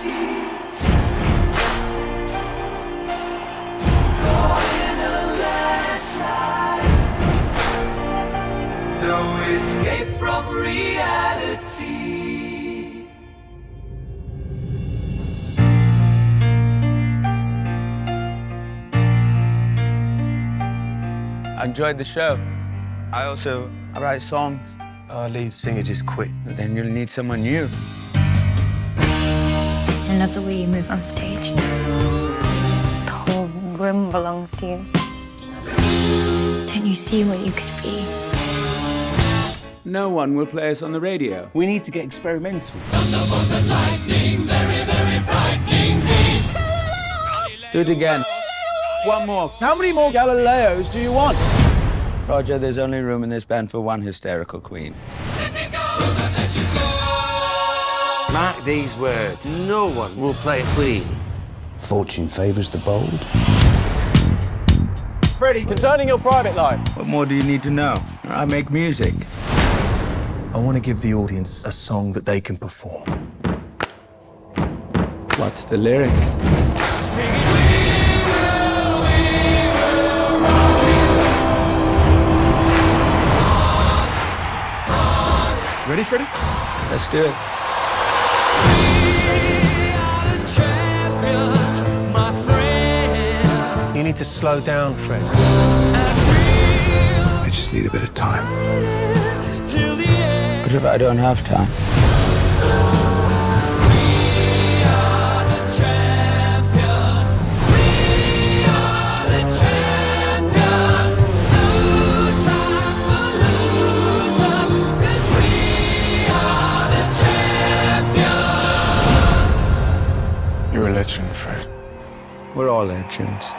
reality. Caught in a landslide. No escape from reality. I enjoyed the show. I write songs. Our lead singer just quit. Then you'll need someone new. I love the way you move on stage. The whole room belongs to you. Don't you see what you could be? No one will play us on the radio. We need to get experimental. Thunderbolts and lightning, very, very frightening me. Do it again. One more. How many more Galileos do you want? Roger, there's only room in this band for one hysterical queen. Mark these words. No one will play Queen. Fortune favours the bold. Freddie, concerning your private life. What more do you need to know? I make music. I want to give the audience a song that they can perform. What's the lyric? Ready, Freddie? Let's do it. You need to slow down, Fred. I just need a bit of time. But if I don't have time? You're a legend, Fred. We're all legends.